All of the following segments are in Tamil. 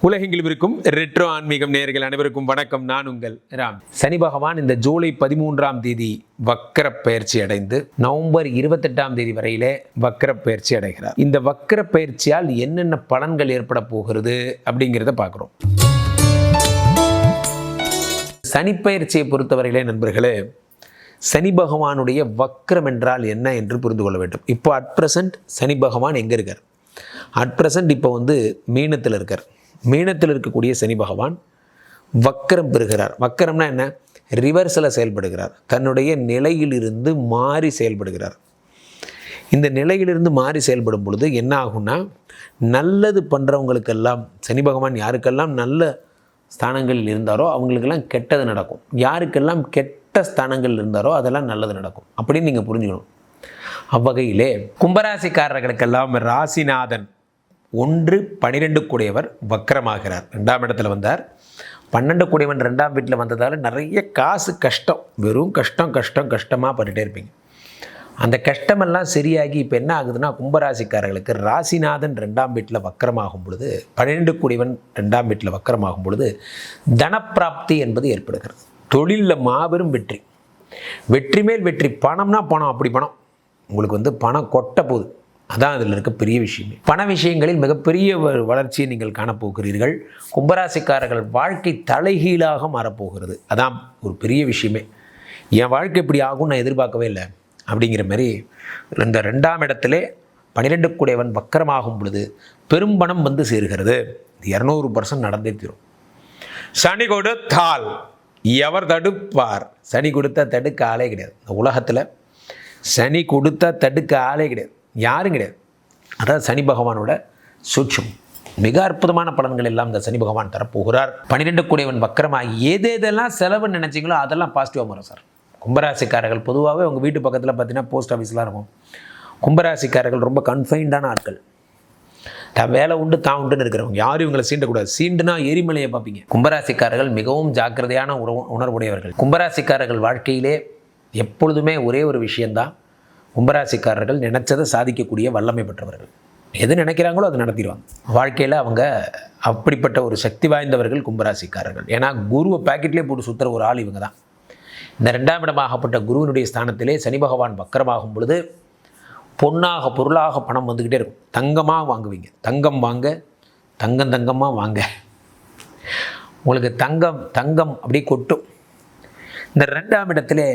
உலகெங்கிலும் இருக்கும் ரெட்ரோ ஆன்மீகம் நேயர்கள் அனைவருக்கும் வணக்கம். நான் உங்கள் ராம். சனி பகவான் இந்த ஜூலை 13ஆம் தேதி வக்கர பயிற்சி அடைந்து நவம்பர் 28ஆம் தேதி வரையிலே வக்கர பயிற்சி அடைகிறார். இந்த வக்கர பயிற்சியால் என்னென்ன பலன்கள் ஏற்பட போகிறது அப்படிங்கிறத பார்க்குறோம். சனி பயிற்சியை பொறுத்தவரையிலே நண்பர்களே, சனி பகவானுடைய வக்ரம் என்றால் என்ன என்று புரிந்து கொள்ள வேண்டும். இப்போ அட் ப்ரெசன்ட் சனி பகவான் எங்கே இருக்கார்? அட் ப்ரெசன்ட் இப்போ மீனத்தில் இருக்கார். மீனத்தில் இருக்கக்கூடிய சனி பகவான் வக்கரம் பெறுகிறார். வக்கரம்னா என்ன? ரிவர்ஸில் செயல்படுகிறார். தன்னுடைய நிலையிலிருந்து மாறி செயல்படுகிறார். இந்த நிலையிலிருந்து மாறி செயல்படும் பொழுது என்ன ஆகும்னா, நல்லது பண்ணுறவங்களுக்கெல்லாம் சனி பகவான் யாருக்கெல்லாம் நல்ல ஸ்தானங்களில் இருந்தாரோ அவங்களுக்கெல்லாம் கெட்டது நடக்கும். யாருக்கெல்லாம் கெட்ட ஸ்தானங்கள் இருந்தாரோ அதெல்லாம் நல்லது நடக்கும் அப்படின்னு நீங்கள் புரிஞ்சுக்கணும். அவ்வகையிலே கும்பராசிக்காரர்களுக்கெல்லாம் ராசிநாதன் 1-12 கூடியவர் வக்கரமாகிறார். 2ஆம் இடத்துல வந்தார். 12 கூடியவன் 2ஆம் வீட்டில் வந்ததால் நிறைய காசு கஷ்டம், வெறும் கஷ்டமாக பண்ணிகிட்டே இருப்பீங்க. அந்த கஷ்டமெல்லாம் சரியாகி இப்போ என்ன ஆகுதுன்னா, கும்பராசிக்காரர்களுக்கு ராசிநாதன் 2ஆம் வீட்டில் வக்கரமாகும் பொழுது, 12 கூடியவன் 2ஆம் வீட்டில் வக்கரமாகும் பொழுது தனப்பிராப்தி என்பது ஏற்படுகிறது. தொழிலில் மாபெரும் வெற்றி, வெற்றி மேல் வெற்றி. பணம்னா பணம், அப்படி பணம் உங்களுக்கு பணம் கொட்ட போகுது. அதான் அதில் இருக்க பெரிய விஷயமே. பண விஷயங்களில் மிகப்பெரிய வளர்ச்சியை நீங்கள் காணப்போகிறீர்கள். கும்பராசிக்காரர்கள் வாழ்க்கை தலைகீழாக மாறப்போகிறது. அதான் ஒரு பெரிய விஷயமே. என் வாழ்க்கை இப்படி ஆகும் நான் எதிர்பார்க்கவே இல்லை அப்படிங்கிற மாதிரி இந்த 2ஆம் இடத்திலே 12 கூடியவன் வக்கரமாகும் பொழுது பெரும் பணம் சேர்கிறது. 200% நடந்தே தீரும். சனி கொடுத்தால் எவர் தடுப்பார்? சனி கொடுத்தா தடுக்க ஆளே கிடையாது. இந்த உலகத்தில் சனி கொடுத்தா தடுக்க ஆளே கிடையாது, யாரும் கிடையாது. அதாவது சனி பகவானோட சூட்சம். மிக அற்புதமான பலன்கள் எல்லாம் இந்த சனி பகவான் தரப்போகிறார். 12 கூடியவன் வக்கரமாகி எதெல்லாம் செலவுன்னு நினச்சிங்களோ அதெல்லாம் பாசிட்டிவாக மாறும் சார். கும்பராசிக்காரர்கள் பொதுவாகவே உங்கள் வீட்டு பக்கத்தில் பார்த்தீங்கன்னா போஸ்ட் ஆஃபீஸ்லாம் இருக்கும். கும்பராசிக்காரர்கள் ரொம்ப கன்ஃபைன்டான ஆட்கள். வேலை உண்டு தான் உண்டுன்னு இருக்கிறவங்க. யாரும் இவங்களை சீண்டக்கூடாது. சீண்டுனா எரிமலையை பார்ப்பீங்க. கும்பராசிக்காரர்கள் மிகவும் ஜாக்கிரதையான உணர்வுடையவர்கள். கும்பராசிக்காரர்கள் வாழ்க்கையிலே எப்பொழுதுமே ஒரே ஒரு விஷயந்தான், கும்பராசிக்காரர்கள் நினைச்சதை சாதிக்கக்கூடிய வல்லமை பெற்றவர்கள். எது நினைக்கிறாங்களோ அதை நடத்திடுவாங்க. வாழ்க்கையில் அவங்க அப்படிப்பட்ட ஒரு சக்தி வாய்ந்தவர்கள் கும்பராசிக்காரர்கள். ஏன்னா குருவை பேக்கெட்லேயே போட்டு சுற்றுற ஒரு ஆள் இவங்க தான். இந்த 2ஆம் இடமாகப்பட்ட குருவினுடைய ஸ்தானத்திலே சனி பகவான் வக்கரமாகும் பொழுது பொன்னாக பொருளாக பணம் வந்துக்கிட்டே இருக்கும். தங்கமாக வாங்குவீங்க. தங்கம் வாங்க, தங்கமாக வாங்க, உங்களுக்கு தங்கம் அப்படியே கொட்டும். இந்த 2ஆம் இடத்திலே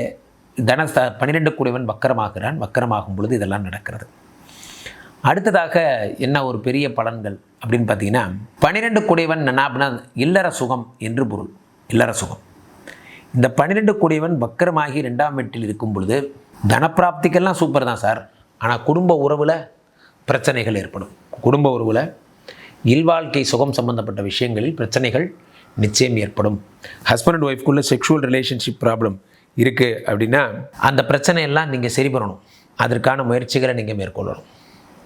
12 கூடியவன் வக்கரமாகிறான். வக்கரமாகும் பொழுது இதெல்லாம் நடக்கிறது. அடுத்ததாக என்ன ஒரு பெரிய பலன்கள் அப்படின்னு பார்த்தீங்கன்னா, 12 கூடியவன் என்ன இல்லற சுகம் என்று பொருள். இல்லற சுகம். இந்த 12 கூடியவன் வக்கரமாகி 2ஆம் வீட்டில் இருக்கும் பொழுது தனப்பிராப்திக்கெல்லாம் சூப்பர் தான் சார். ஆனால் குடும்ப உறவில் பிரச்சனைகள் ஏற்படும். குடும்ப உறவில் இல்வாழ்க்கை சுகம் சம்பந்தப்பட்ட விஷயங்களில் பிரச்சனைகள் நிச்சயம் ஏற்படும். ஹஸ்பண்ட் அண்ட் ஒய்ஃப்குள்ளே செக்ஷுவல் ரிலேஷன்ஷிப் ப்ராப்ளம் இருக்குது அப்படின்னா அந்த பிரச்சனையெல்லாம் நீங்கள் சரி பண்ணணும். அதற்கான முயற்சிகளை நீங்கள் மேற்கொள்ளணும்.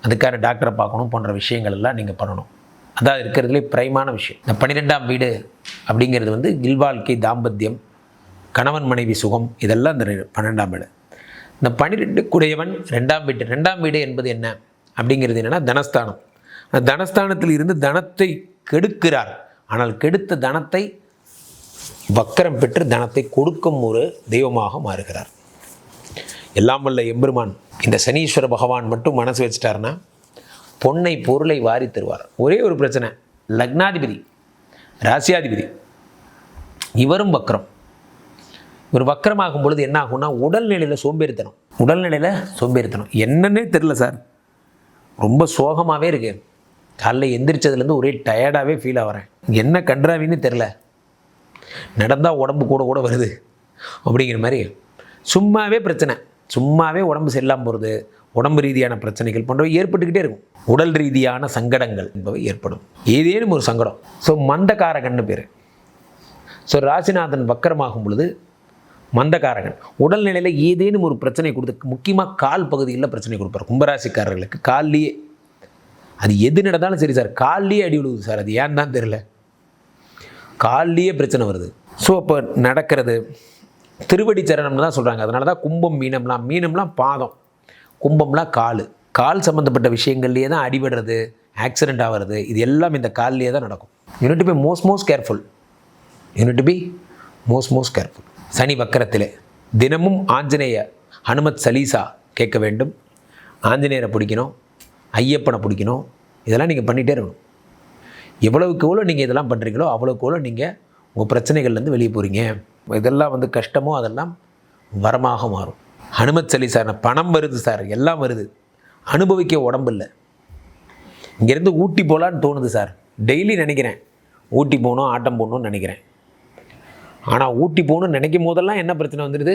அதுக்கான டாக்டரை பார்க்கணும் போன்ற விஷயங்கள் எல்லாம் நீங்கள் பண்ணணும். அதான் இருக்கிறதுலே பிரைமான விஷயம். இந்த 12ஆம் வீடு அப்படிங்கிறது இல்வாழ்க்கை, தாம்பத்தியம், கணவன் மனைவி சுகம், இதெல்லாம் இந்த 12ஆம் வீடு. இந்த 12 கூடியவன் 2ஆம் வீடு. 2ஆம் வீடு என்பது என்ன அப்படிங்கிறது என்னென்னா தனஸ்தானம். அந்த தனஸ்தானத்தில் இருந்து தனத்தை கெடுக்கிறார். ஆனால் கெடுத்த தனத்தை வக்கரம் பெற்று தனத்தை கொடுக்கும் ஒரு தெய்வமாக மாறுகிறார். எல்லாம் வல்ல எம்பெருமான் இந்த சனீஸ்வர பகவான் மட்டும் மனசு வச்சுட்டாருன்னா பொன்னை பொருளை வாரி தருவார். ஒரே ஒரு பிரச்சனை, லக்னாதிபதி ராசியாதிபதி இவரும் வக்கரம். இவர் வக்கரமாகும் பொழுது என்ன ஆகும்னா உடல்நிலையில் சோம்பேறித்தனம் என்னன்னே தெரில சார். ரொம்ப சோகமாகவே இருக்கு. காலைல எந்திரிச்சதுலேருந்து ஒரே டயர்டாகவே ஃபீல் ஆகிறேன். என்ன கன்றாவின்னு தெரில. நடந்தால் உடம்பு கூட வருது அப்படிங்கிற மாதிரி சும்மாவே பிரச்சனை, சும்மாவே உடம்பு சரியில்லாமல் போகிறது, உடம்பு ரீதியான பிரச்சனைகள் போன்றவை ஏற்பட்டுக்கிட்டே இருக்கும். உடல் ரீதியான சங்கடங்கள் என்பவை ஏற்படும். ஏதேனும் ஒரு சங்கடம். ஸோ மந்தகாரகன்னு பேர். ஸோ ராசிநாதன் வக்கரமாகும் பொழுது மந்தகாரகன் உடல்நிலையில் ஏதேனும் ஒரு பிரச்சனை கொடுத்து, முக்கியமாக கால் பகுதியில் பிரச்சனை கொடுப்பார். கும்பராசிக்காரர்களுக்கு கால்லையே அது எது நடந்தாலும் சரி சார், கால்லையே அடி விழுவுது சார். அது ஏன் தான் தெரில, கால்லையே பிரச்சனை வருது. ஸோ அப்போ நடக்கிறது திருவடி சரணம்னு தான் சொல்கிறாங்க. அதனால தான் கும்பம் மீனம்லாம் பாதம், கும்பம்லாம் கால் சம்மந்தப்பட்ட விஷயங்கள்லேயே தான் அடிபடுறது, ஆக்சிடெண்ட் ஆகிறது, இது எல்லாம் இந்த கால்லையே தான் நடக்கும். You need to be most careful. You need to be most careful. சனி வக்கரத்திலே தினமும் ஆஞ்சநேய ஹனுமத் சலீசா கேட்க வேண்டும். ஆஞ்சநேயரை பிடிக்கணும், ஐயப்பனை பிடிக்கணும். இதெல்லாம் நீங்கள் பண்ணிகிட்டே இருக்கணும். எவ்வளவுக்கு எவ்வளோ நீங்கள் இதெல்லாம் பண்ணுறீங்களோ அவ்வளோக்கு எவ்வளோ நீங்கள் உங்கள் பிரச்சனைகள்லேருந்து வெளியே போகிறீங்க. இதெல்லாம் வந்து கஷ்டமோ அதெல்லாம் வரமாக மாறும். ஹனுமத் சலீசா, பணம் வருது சார், எல்லாம் வருது, அனுபவிக்க உடம்பு இல்லை. இங்கேருந்து ஊட்டி போகலான்னு தோணுது சார், டெய்லி நினைக்கிறேன் ஊட்டி போகணும், ஆட்டம் போகணும்னு நினைக்கிறேன். ஆனால் ஊட்டி போகணும்னு நினைக்கும் போதெல்லாம் என்ன பிரச்சனை வந்துடுது,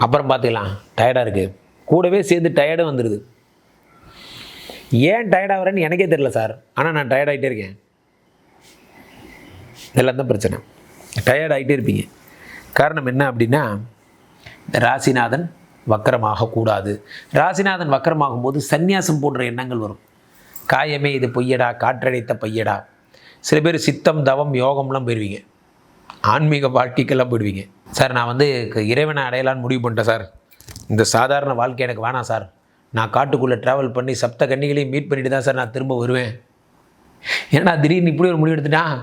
அப்புறம் பார்த்துக்கலாம், டயர்டாக இருக்குது, கூடவே சேர்ந்து டயர்டும் வந்துடுது. ஏன் டயர்டாகிறேன்னு எனக்கே தெரியல சார், ஆனால் நான் டயர்டாகிட்டே இருக்கேன். இதெல்லாம் தான் பிரச்சனை. டயர்டாகிட்டே இருப்பீங்க. காரணம் என்ன அப்படின்னா, ராசிநாதன் வக்கரமாகக்கூடாது. ராசிநாதன் வக்கரமாகும் போது சந்நியாசம் போன்ற எண்ணங்கள் வரும். காயமே இது பொய்யடா, காற்றடைத்த பையடா. சில பேர் சித்தம் தவம் யோகம்லாம் போயிடுவீங்க, ஆன்மீக வாழ்க்கைக்கெல்லாம் போயிடுவீங்க. சார் நான் வந்து இறைவனை அடையலான்னு முடிவு பண்ணிட்டேன் சார், இந்த சாதாரண வாழ்க்கை எனக்கு வேணாம் சார், நான் காட்டுக்குள்ளே ட்ராவல் பண்ணி சப்த கன்னிகளையும் மீட் பண்ணிட்டு தான் சார் நான் திரும்ப வருவேன். ஏன்னா திடீர்னு இப்படி ஒரு முடிவு எடுத்துட்டான்,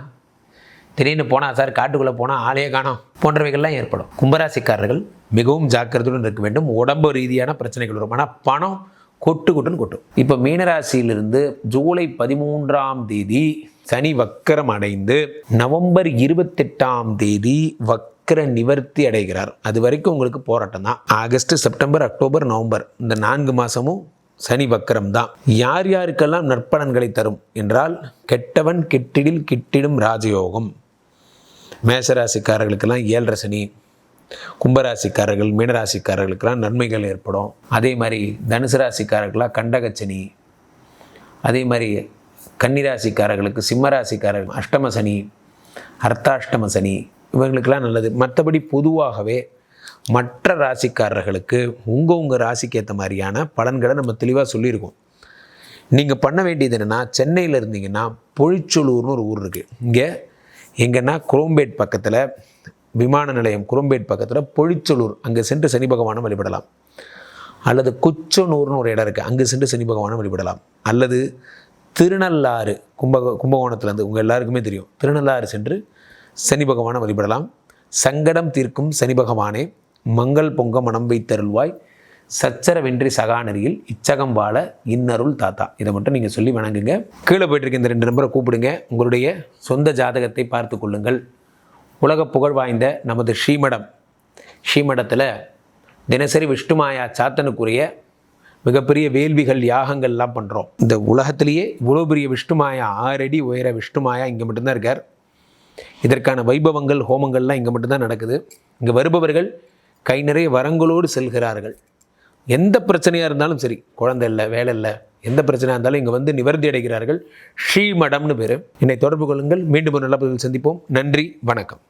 திடீர்னு போனால் சார் காட்டுக்குள்ளே போனால் ஆளையே காணோம் போன்றவைகள்லாம் ஏற்படும். கும்பராசிக்காரர்கள் மிகவும் ஜாக்கிரதையுடன் இருக்க வேண்டும். உடம்பு ரீதியான பிரச்சனைகள் வரும், ஆனால் பணம் கொட்டுன்னு கொட்டும். இப்போ மீனராசியிலிருந்து ஜூலை 13 சனி வக்கரம் அடைந்து நவம்பர் 28 வக்கர நிவர்த்தி அடைகிறார். அது வரைக்கும் உங்களுக்கு போராட்டம் தான். ஆகஸ்ட், செப்டம்பர், அக்டோபர், நவம்பர் இந்த 4 மாதமும் சனி வக்கரம் தான். யார் யாருக்கெல்லாம் நற்பலன்களை தரும் என்றால், கெட்டவன் கெட்டிடில் கிட்டிடும் ராஜயோகம். மேஷராசிக்காரர்களுக்கெல்லாம் 7.5 சனி, கும்பராசிக்காரர்கள் மீனராசிக்காரர்களுக்கெல்லாம் நன்மைகள் ஏற்படும். அதே மாதிரி தனுசு ராசிக்காரர்களாக கண்டகச்சனி, அதே மாதிரி கன்னிராசிக்காரர்களுக்கு சிம்மராசிக்காரர்கள் அஷ்டம சனி, அர்த்தாஷ்டம சனி, இவங்களுக்கெல்லாம் நல்லது. மற்றபடி பொதுவாகவே மற்ற ராசிக்காரர்களுக்கு உங்கள் ராசிக்கு ஏற்ற மாதிரியான பலன்களை நம்ம தெளிவாக சொல்லியிருக்கோம். நீங்கள் பண்ண வேண்டியது என்னென்னா, சென்னையில் இருந்தீங்கன்னா பொழிச்சொலூர்னு ஒரு ஊர் இருக்குது. இங்கே எங்கன்னா குரோம்பேட் பக்கத்தில், விமான நிலையம் குரோம்பேட் பக்கத்தில் பொழிச்சொலூர், அங்கே சென்று சனி பகவானை வழிபடலாம். அல்லது குச்சனூர்னு ஒரு இடம் இருக்குது, அங்கே சென்று சனி பகவானை வழிபடலாம். அல்லது திருநள்ளாறு, கும்பகோணத்துலேருந்து உங்கள் எல்லாருக்குமே தெரியும், திருநள்ளாறு சென்று சனி பகவானை வழிபடலாம். சங்கடம் தீர்க்கும் சனி பகவானே, மங்கள் பொங்க மனம் வைத்தருள்வாய், சச்சரவென்றி சகாநெறியில் இச்சகம் வாழ இன்னருள் தாத்தா. இதை மட்டும் நீங்கள் சொல்லி வணங்குங்க. கீழே போய்ட்டுருக்க இந்த 2 நம்பரை கூப்பிடுங்க. உங்களுடைய சொந்த ஜாதகத்தை பார்த்து கொள்ளுங்கள். உலக புகழ் வாய்ந்த நமது ஸ்ரீமடத்தில் தினசரி விஷ்ணுமாயா சாத்தனுக்குரிய மிகப்பெரிய வேள்விகள் யாகங்கள்லாம் பண்ணுறோம். இந்த உலகத்திலேயே இவ்வளோ பெரிய விஷ்ணுமாயா, 6 அடி உயர விஷ்ணுமாயா இங்கே மட்டும்தான் இருக்கார். இதற்கான வைபவங்கள் ஹோமங்கள்லாம் இங்கே மட்டும்தான் நடக்குது. இங்கே வருபவர்கள் கை நிறைய வரங்களோடு செல்கிறார்கள். எந்த பிரச்சனையாக இருந்தாலும் சரி, குழந்தை இல்லை, வேலை இல்லை, எந்த பிரச்சனையாக இருந்தாலும் இங்கே வந்து நிவர்த்தி அடைகிறார்கள். ஸ்ரீமடம்னு பேர். என்னை தொடர்பு கொள்ளுங்கள். மீண்டும் ஒரு நல்ல பதிவில் சந்திப்போம். நன்றி, வணக்கம்.